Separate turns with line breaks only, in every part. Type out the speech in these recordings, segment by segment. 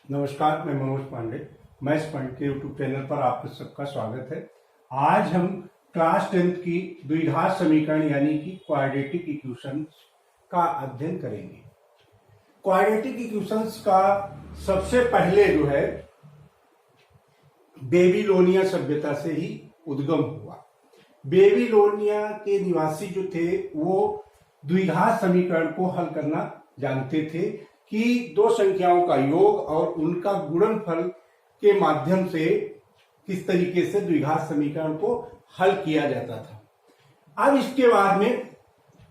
नमस्कार, मैं Manoj Pandey. Maths point के यूट्यूब चैनल पर आप सबका स्वागत है। आज हम क्लास 10th की द्विघात समीकरण यानी कि क्वाड्रेटिक इक्वेशंस का अध्ययन करेंगे। क्वाड्रेटिक इक्वेशंस का सबसे पहले जो है बेबीलोनिया सभ्यता से ही उद्गम हुआ। बेबीलोनिया के निवासी जो थे वो द्विघात समीकरण को हल करना जानते थे कि दो संख्याओं का योग और उनका गुणनफल के माध्यम से किस तरीके से द्विघात समीकरण को हल किया जाता था। अब इसके बाद में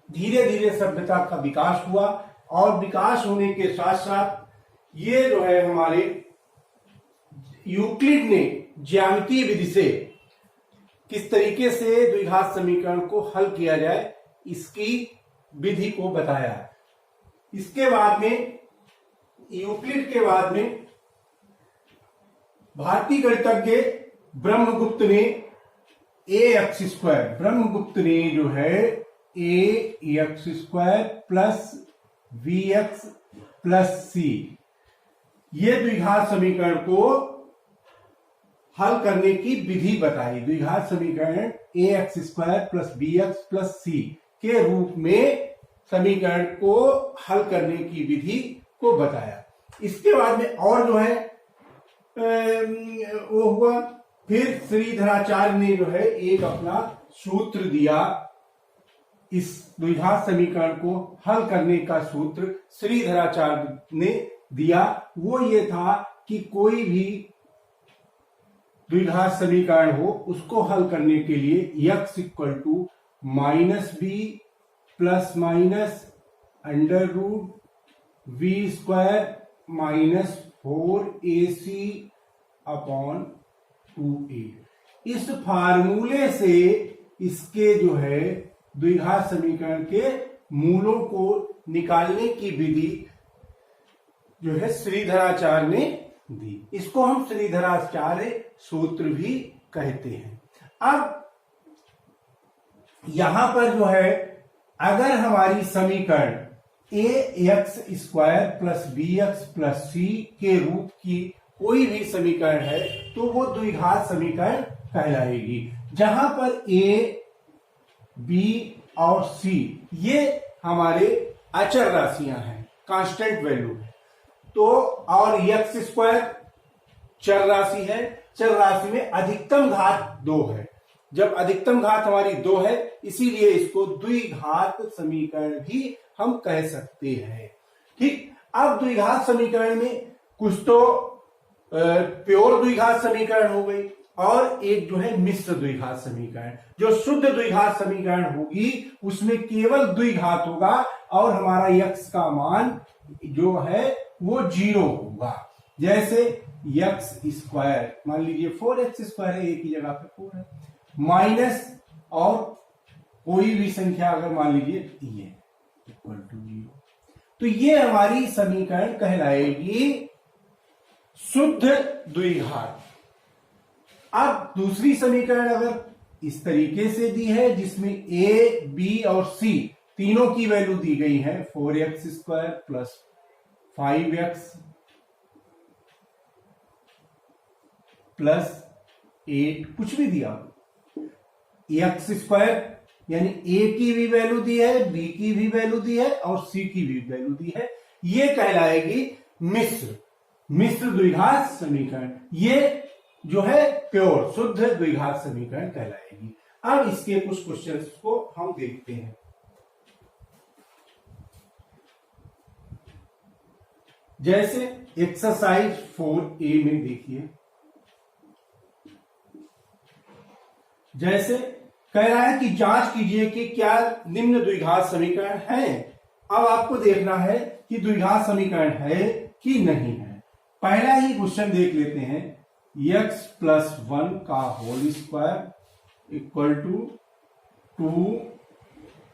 धीरे धीरे सभ्यता का विकास हुआ और विकास होने के साथ साथ ये जो है हमारे यूक्लिड ने ज्यामितीय विधि से किस तरीके से द्विघात समीकरण को हल किया जाए इसकी विधि को बताया। इसके बाद में यूक्लिड के बाद में भारतीय गणितज्ञ ब्रह्मगुप्त ने ब्रह्मगुप्त ने जो है ax² plus bx plus c ये द्विघात समीकरण को हल करने की विधि बताई। द्विघात समीकरण ax² plus bx plus c के रूप में समीकरण को हल करने की विधि को बताया। इसके बाद में और जो है वो हुआ, फिर श्रीधराचार्य ने जो है एक अपना सूत्र दिया। इस द्विघात समीकरण को हल करने का सूत्र श्रीधराचार्य ने दिया। वो ये था कि कोई भी द्विघात समीकरण हो उसको हल करने के लिए x equal to -b plus minus √v² minus 4ac upon 2a। इस फार्मूले से इसके जो है द्विघात समीकरण के मूलों को निकालने की विधि जो है श्रीधराचार्य ने दी। इसको हम श्रीधराचार्य सूत्र भी कहते हैं। अब यहां पर जो है अगर हमारी समीकरण ax² plus bx plus c के रूप की कोई भी समीकरण है तो वो द्विघात समीकरण कहलाएगी, जहां पर a, b और c ये हमारे अचर राशियां हैं, कांस्टेंट वैल्यू है। तो और x² चर राशि है, चर राशि में अधिकतम घात 2 है। जब अधिकतम घात हमारी 2 है इसीलिए इसको द्विघात समीकरण भी हम कह सकते हैं। ठीक, अब द्विघात समीकरण में कुछ तो प्योर द्विघात समीकरण हो गई और एक जो है मिश्र द्विघात समीकरण। जो शुद्ध द्विघात समीकरण होगी उसमें केवल द्विघात होगा और हमारा x का मान जो है वो 0 होगा। जैसे x² मान लीजिए 4x² है, एक ही जगह पे 4 है, माइनस और कोई भी संख्या अगर मान लीजिए ये इक्वल टू 0, तो ये हमारी समीकरण कहलाएगी शुद्ध द्विघात। अब दूसरी समीकरण अगर इस तरीके से दी है जिसमें a, b और c तीनों की वैल्यू दी गई है, 4x² प्लस 5x प्लस 8 कुछ भी दिया, x² यानी a की भी वैल्यू दी है, b की भी वैल्यू दी है और c की भी वैल्यू दी है, ये कहलाएगी मिश्र द्विघात समीकरण। ये जो है प्योर शुद्ध द्विघात समीकरण कहलाएगी। अब इसके कुछ क्वेश्चंस को हम देखते हैं। जैसे एक्सरसाइज 4a में देखिए, जैसे कह रहा है कि जांच कीजिए कि क्या निम्न द्विघात समीकरण है। अब आपको देखना है कि द्विघात समीकरण है कि नहीं है। पहला ही क्वेश्चन देख लेते हैं, x प्लस 1 का होल स्क्वायर इक्वल टू 2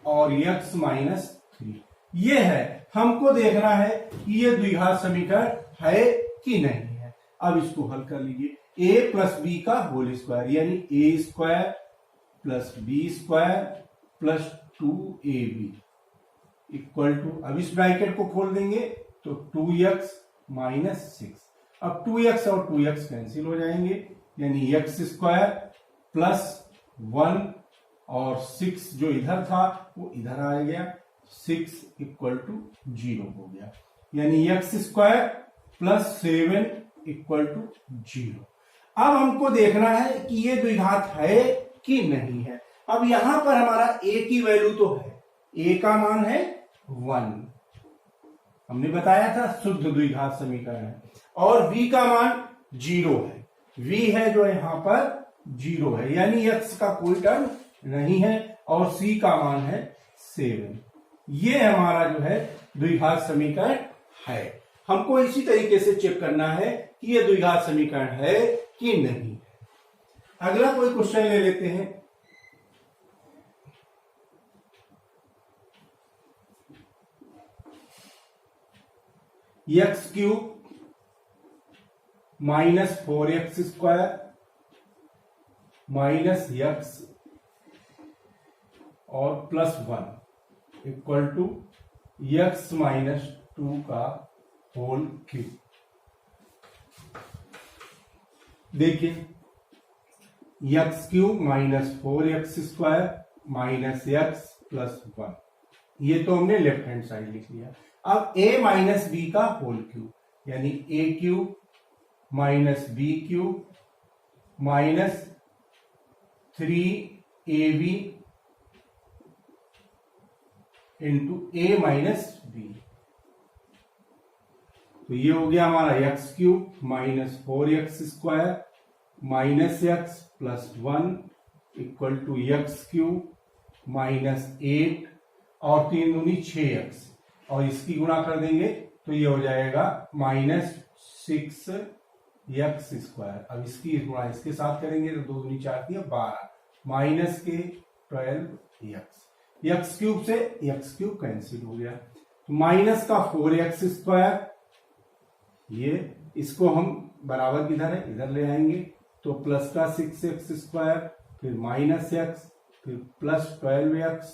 और x माइनस 3। ये है, हमको देखना है कि ये द्विघात समीकरण है कि नहीं है। अब इसको हल कर लीजिए, a प्लस b का होल स्क्वायर यानी a² plus b² plus 2ab equal to, अब इस ब्रैकेट को खोल देंगे तो 2x माइनस 6। अब 2x और 2x कैंसिल हो जाएंगे, यानी x स्क्वायर प्लस 1 और 6 जो इधर था वो इधर आ गया, 6 इक्वल टू 0 हो गया, यानी x square plus 7 equal to 0। अब हमको देखना है कि ये द्विघात है कि नहीं है। अब यहां पर हमारा a की वैल्यू तो है, a का मान है 1, हमने बताया था शुद्ध द्विघात समीकरण है, और v का मान 0 है, v है जो यहां पर 0 है, यानी x का कोई टर्म नहीं है, और c का मान है 7। ये हमारा जो है द्विघात समीकरण है। हमको इसी तरीके से चेक करना है कि ये द्विघात समीकरण है कि नहीं। अगला कोई क्वेश्चन ले लेते हैं। X cube minus 4x square minus x और plus 1 equal to x minus 2 का होल क्यूब। देखिए x cube minus 4x square minus x plus 1, ये तो हमने लेफ्ट हैंड साइड लिख लिया। अब a माइनस बी का होल क्यूब, यानी a cube minus B cube minus 3ab into a minus B, तो ये हो गया हमारा x cube minus 4x square minus x plus 1 equal to x cube minus 8 और 3 दूनी 6x, और इसकी गुणा कर देंगे तो ये हो जाएगा माइनस 6x स्क्वायर। अब इसकी गुणा इसके साथ करेंगे तो 2 दूनी 4 12 माइनस के 12x, एक्स क्यूब से एक्स क्यूब कैंसिल हो गया, तो माइनस का 4x स्क्वायर, ये इसको हम बराबर किधर है इधर ले आएंगे, तो प्लस का 6x स्क्वायर फिर माइनस x फिर प्लस 12x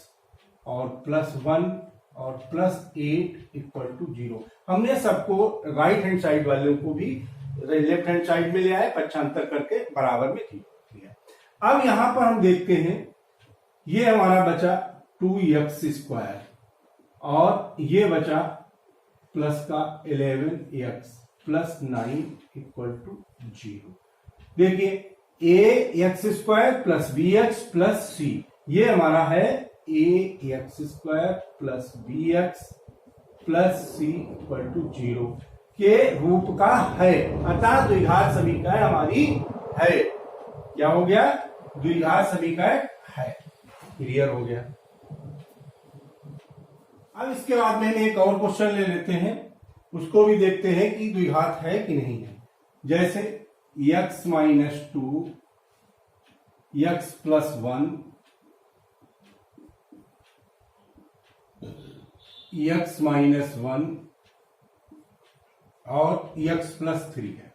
और प्लस 1 और प्लस 8 इक्वल टू 0। हमने सबको राइट हैंड साइड वालों को भी लेफ्ट हैंड साइड में ले आए, पक्षांतर करके बराबर में किया। अब यहां पर हम देखते हैं, ये हमारा बचा 2x स्क्वायर और ये बचा प्लस का 11x प्लस 9 इक्वल टू 0। देखिए a x square plus b x plus c, ये हमारा है a x square plus b x plus c equal to 0 के रूप का है, अतः द्विघात समीकरण हमारी है। क्या हो गया? द्विघात समीकरण है। क्लियर हो गया। अब इसके बाद में हम एक और क्वेश्चन ले लेते हैं, उसको भी देखते हैं कि द्विघात है कि नहीं है। जैसे x minus 2 x plus 1 x minus 1 और x प्लस 3 है,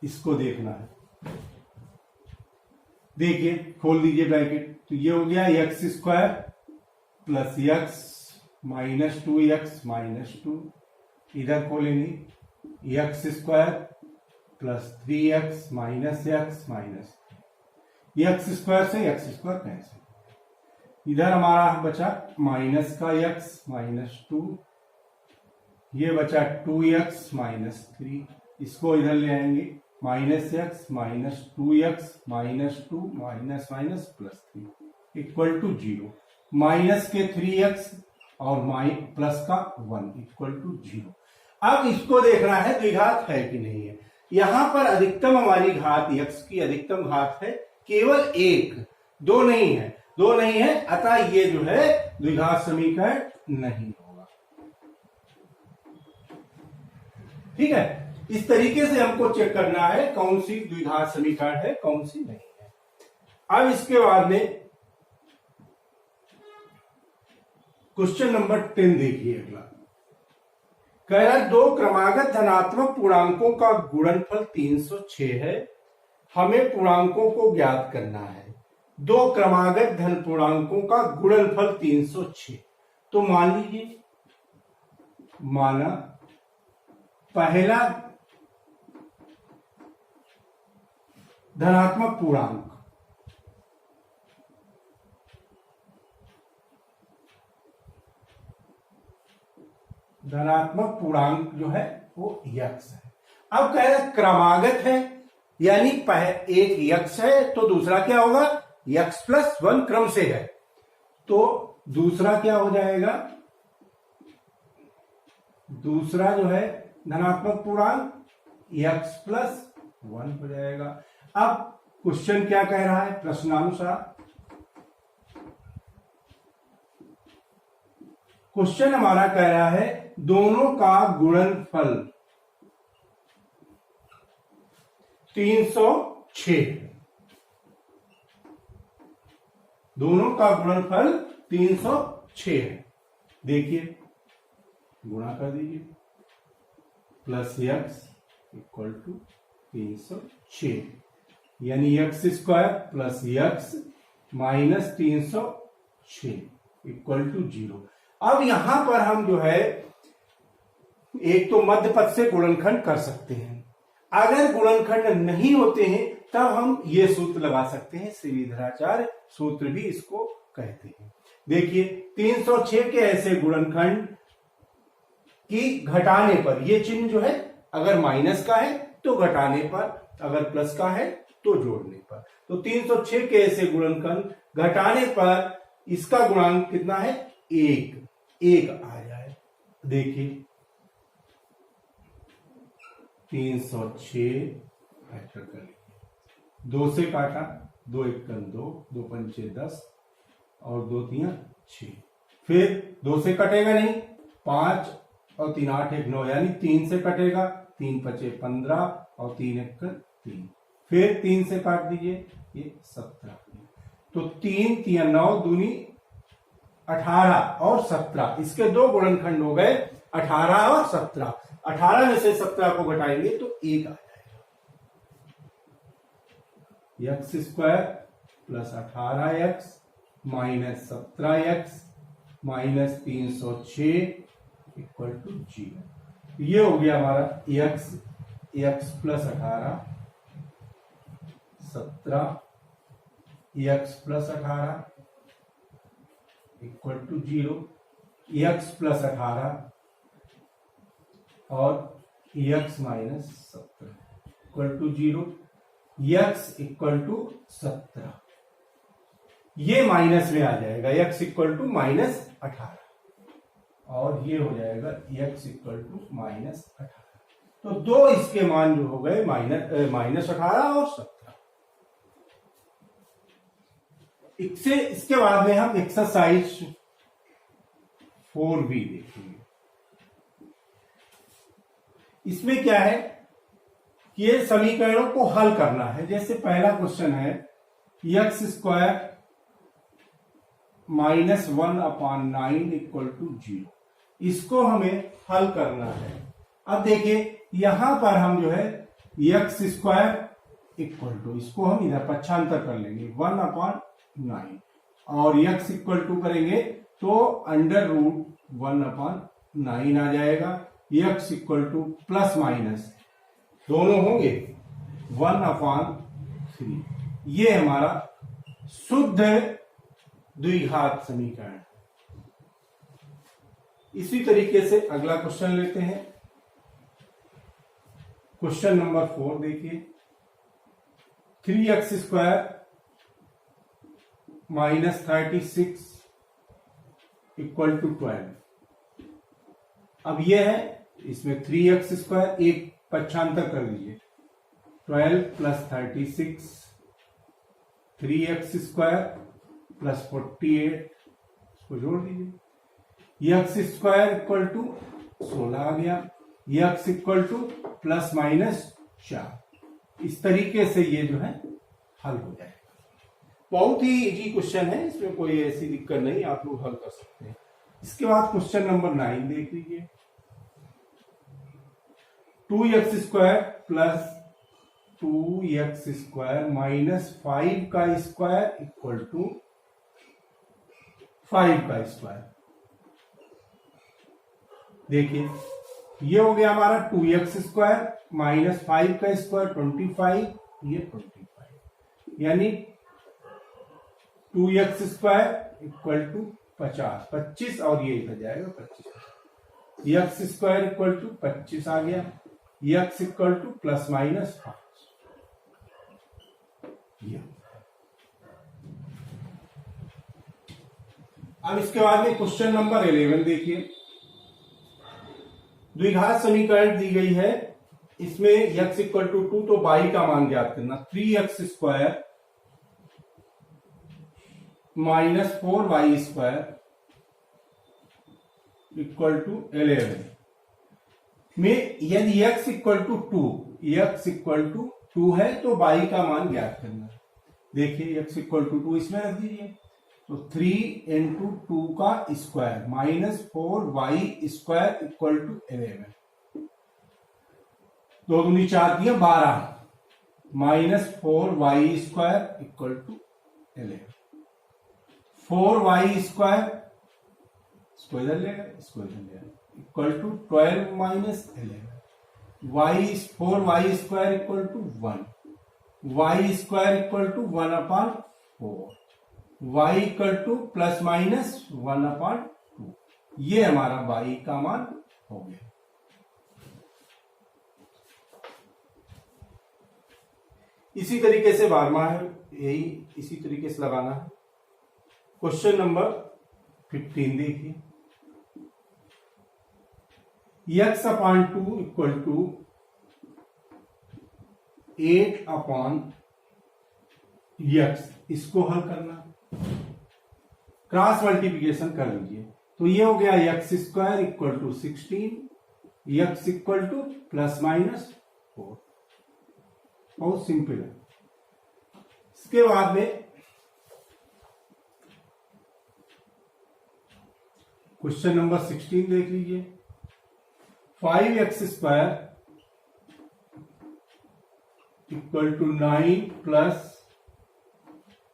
इसको देखना है। देखिए खोल दीजिए ब्रैकेट, तो ये हो गया x square plus x minus 2x minus 2, इधर खोलेंगे x square plus 3x minus x minus, x square से एक्स स्क्वायर कैंसिल, इधर हमारा बचा माइनस का x माइनस 2, ये बचा 2x माइनस 3, इसको इधर ले आएंगे minus x minus 2x minus 2 minus minus plus 3 equal to 0, minus के 3x और प्लस का 1 इक्वल टू 0। अब इसको देखना है द्विघात है कि नहीं है। यहां पर अधिकतम हमारी घात x की अधिकतम घात है केवल 1, 2 नहीं है, 2 नहीं है, अतः ये जो है द्विघात समीकरण नहीं होगा। ठीक है, इस तरीके से हमको चेक करना है कौन सी द्विघात समीकरण है कौन सी नहीं है। अब इसके बाद में क्वेश्चन नंबर 10 देखिए। अगला कह रहा है 2 क्रमागत धनात्मक पूर्णांकों का गुणनफल 306 है, हमें पूर्णांकों को ज्ञात करना है। 2 क्रमागत धन पूर्णांकों का गुणनफल 306, तो मान लीजिए, माना पहला धनात्मक पूर्णांक, धनात्मक पूर्णांक जो है वो यक्स है। अब कह रहे क्रमागत है, यानी एक यक्स है तो दूसरा क्या होगा, यक्स प्लस वन क्रम से है, तो दूसरा क्या हो जाएगा, दूसरा जो है धनात्मक पूर्णांक यक्स प्लस वन हो जाएगा। अब क्वेश्चन क्या कह रहा है, प्रश्नानुसार क्वेश्चन हमारा कह रहा है दोनों का गुणनफल 306, दोनों का गुणनफल 306 है। देखिए गुणा कर दीजिए, प्लस यक्स इक्वल टू 306, यानी x square plus x minus 306 equal to 0। अब यहां पर हम जो है एक तो मध्य पद से गुणनखंड कर सकते हैं, अगर गुणनखंड नहीं होते हैं तब हम ये सूत्र लगा सकते हैं, श्रीधराचार्य सूत्र भी इसको कहते हैं। देखिए 306 के ऐसे गुणनखंड कि घटाने पर ये चिन्ह जो है अगर माइनस का है तो घटाने पर, अगर प्लस का है तो जोड़ने पर, तो 306 के ऐसे गुणनखंड घटाने पर इसका गुणांक कितना है, एक आ जाए। देखिए 306 फैक्टर कर लीजिए, 2 से काटा, 2 एकम 2, 2 पंचे 10 और 2 तिया 6, फिर 2 से कटेगा नहीं, 5 और 3 8 1 9, यानी 3 से कटेगा, 3 पचे 15 और 3 1 3, फिर 3 से काट दीजिए, ये 17, तो 3 तिया 9 दूनी 18 और 17, इसके दो गुणनखंड हो गए 18 और 17। 18 में से 17 को घटाएंगे तो 1 आ जाएगा, x square plus 18x minus 17x minus 306 equal to 0। ये हो गया हमारा x plus 18, 17 x plus 18 equal to 0, x plus 18 और x minus 17 equal to 0, x equal to 17, ये माइनस में आ जाएगा, x इक्वल टू माइनस 18 और ये हो जाएगा x इक्वल टू माइनस 18। तो दो इसके मान जो हो गए माइनस 18 और 17। इसके बाद में हम एक्सरसाइज 4b देखेंगे। इसमें क्या है कि ये समीकरणों को हल करना है। जैसे पहला क्वेश्चन है x square minus 1/9 equal to 0, इसको हमें हल करना है। अब देखिए यहां पर हम जो है एक्स स्क्वायर इक्वल टू, इसको हम इधर पक्षांतर कर लेंगे 1/9 और एक्स इक्वल टू करेंगे तो अंडर रूट 1/9 आ जाएगा। X equal to plus minus दोनों होंगे 1/3, ये हमारा शुद्ध द्विघात समीकरण। इसी तरीके से अगला क्वेश्चन लेते हैं, क्वेश्चन नंबर 4 देखिए, 3x square minus 36 equal to 12। अब यह है, इसमें 3x स्क्वायर एक पक्षांतर कर दीजिए, 12 प्लस 36 3x स्क्वायर प्लस 48, इसको जोड़ दीजिए, x स्क्वायर इक्वल टू 16 आ गया, x equal to plus minus 4। इस तरीके से ये जो है हल हो जाएगा। बहुत ही इजी क्वेश्चन है, इसमें कोई ऐसी दिक्कत नहीं, आप लोग हल कर सकते हैं। इसके बाद क्वेश्चन नंबर 9 देख लीजिए, 2x square plus 2x square minus 5 का स्क्वायर इक्वल टू 5 का स्क्वायर। देखिए ये हो गया हमारा 2x स्क्वायर माइनस 5 का स्क्वायर 25, ये 25। यानी 2x² इक्वल टू 50, 25 और ये इधर जाएगा 25, x² इक्वल टू 25 आ गया, x equal to plus minus 5। अब इसके बाद में क्वेश्चन नंबर 11 देखिए। द्विघात समीकरण दी गई है, इसमें x इक्वल टू 2 तो y का मान ज्ञात करना, 3x² minus 4y² equal to 11 में यदि x इक्वल टू 2 है तो y का मान ज्ञात करना। देखिए x इक्वल टू 2 इसमें रख दीजिए, तो 3 इंटू 2 का square minus 4y² equal to 11, 2 दूनी 4 दिया 12 minus 4y² equal to 11, 4y² इसको इधर लेगा, इसको इधर लेगा, equal to 12 minus 11, 4y² equal to 1, y² equal to 1/4, y equal to plus minus 1/2, ये हमारा y का मान हो गया। इसी तरीके से बारहवां है, यही इसी तरीके से लगाना है। क्वेश्चन नंबर 15 देखिए, x/2 इक्वल टू 8/x, इसको हल करना, क्रॉस मल्टीप्लिकेशन कर लीजिए, तो ये हो गया x² equal to 16, x equal to plus minus 4, बहुत सिंपल है। इसके बाद में क्वेश्चन नंबर 16 देख लीजिए, 5x² equal to 9 plus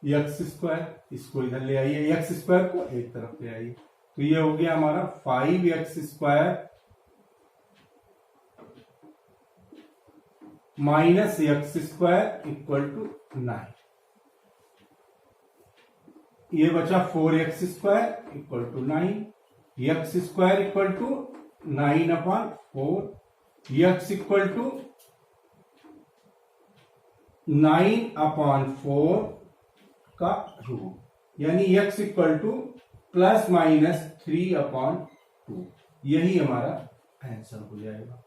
x², इसको इधर ले आइए, x² को एक तरफ ले आइए, तो ये हो गया हमारा 5x² minus x² equal to 9, ये बचा 4x² equal to 9, x² equal to 9/4, x equal to 9/4 का रूट, यानी x equal to plus minus 3/2, यही हमारा आंसर हो जाएगा।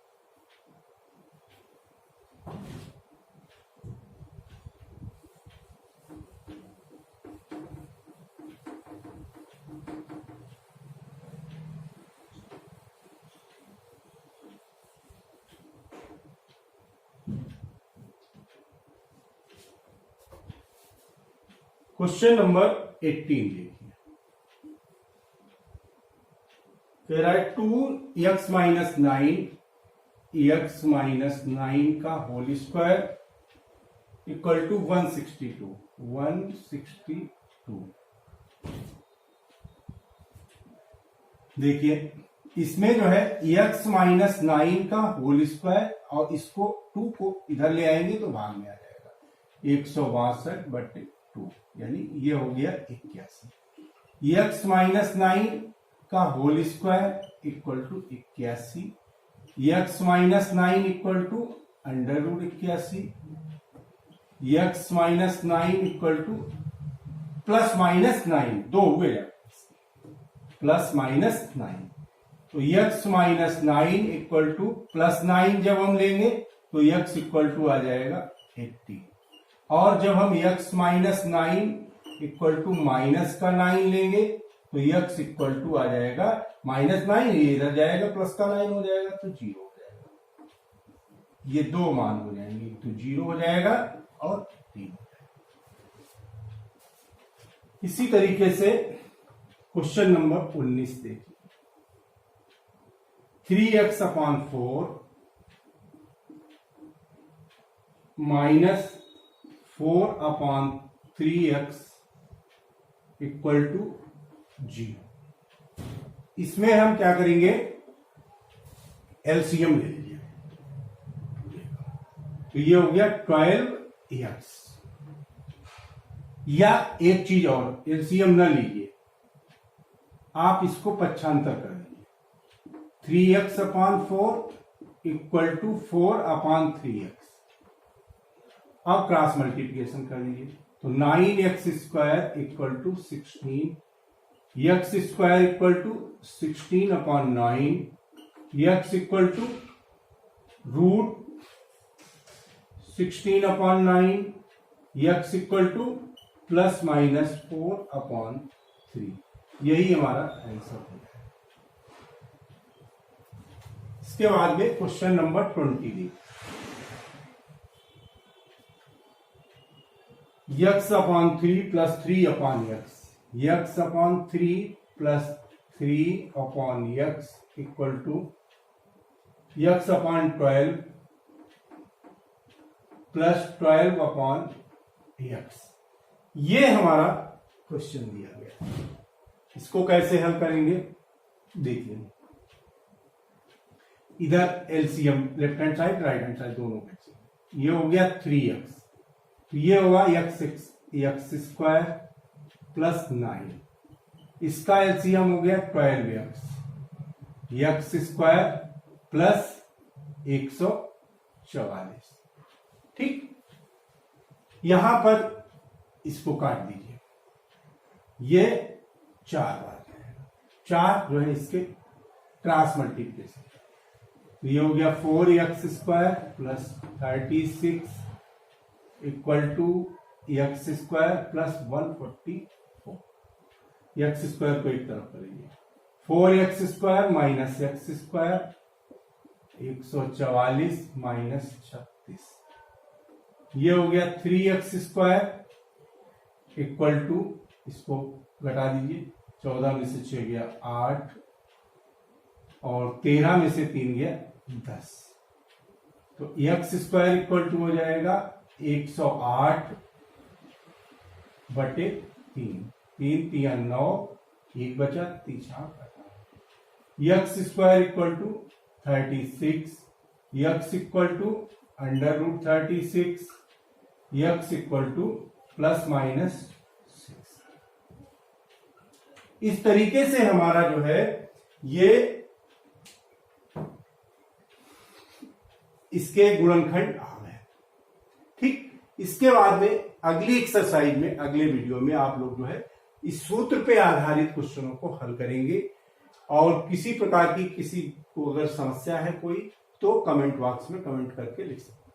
क्वेश्चन नंबर 18 देखिए, कह रहा है 2x माइनस 9 x माइनस 9 का होल स्क्वायर इक्वल टू 162। देखिए इसमें जो है x माइनस 9 का होल स्क्वायर, और इसको 2 को इधर ले आएंगे तो भाग में आ जाएगा 162/2, यानी ये हो गया 81। x माइनस 9 का whole square equal to 81, x minus 9 equal to under root 81, x minus 9 equal to plus minus 9, 2 हुए प्लस माइनस 9, तो x minus 9 equal to plus 9 जब हम लेंगे तो x इक्वल टू आ जाएगा 80, और जब हम x minus 9 equal to minus का 9 लेंगे तो x इक्वल टू आ जाएगा -9, ये इधर जाएगा प्लस का 9 हो जाएगा तो 0 हो जाएगा, ये 2 मान हो जाएंगे, तो 0 हो जाएगा और 3 हो जाएगा। इसी तरीके से क्वेश्चन नंबर 19 देखिए, 3x/4 minus 4/3x equal to 0। इसमें हम क्या करेंगे, एलसीएम ले लीजिए, तो ये हो गया 12x या एक चीज और, एलसीएम न लीजिए, आप इसको पक्षांतर कर दीजिए। 3x/4 equal to 4/3x। अब क्रॉस मल्टीप्लिकेशन कर दीजिए, तो 9x² equal to 16, x² equal to 16/9, x equal to root 16/9, x equal to ±4/3। यही हमारा आंसर है। इसके बाद में question number 20 x/3 + 3/x, x/3 + 3/x equal to x/12 + 12/x। ये हमारा क्वेश्चन दिया गया। इसको कैसे हल करेंगे देखिए, इधर LCM left hand side right hand side दोनों का, ये हो गया 3x, तो ये होगा x² + 9, इसका एलसीएम हो गया 12x, x² + 144। ठीक, यहां पर इसको काट दीजिए, ये 4 बार जाएगा, 4 जो है इसके क्रॉस मल्टीप्लिकेशन, ये हो गया 4x² + 36 equal to x² + 144। x² को एक तरफ करेंगे, 4x² - x², 144 - 36, ये हो गया 3x² इक्वल टू, इसको घटा दीजिए, 14 में से 6 गया 8 और 13 में से 3 गया 10, तो x² इक्वल टू हो जाएगा 108/3, 3 3 9, 1 बचा, 3 x² equal to 36, x equal to √36, x equal to ±6। इस तरीके से हमारा जो है ये इसके गुणनखंड आ गए। ठीक, इसके बाद में अगली एक्सरसाइज में, अगले वीडियो में आप लोग जो है इस सूत्र पे आधारित क्वेश्चनों को हल करेंगे। और किसी प्रकार की किसी को अगर समस्या है कोई, तो कमेंट बॉक्स में कमेंट करके लिख सकते हैं।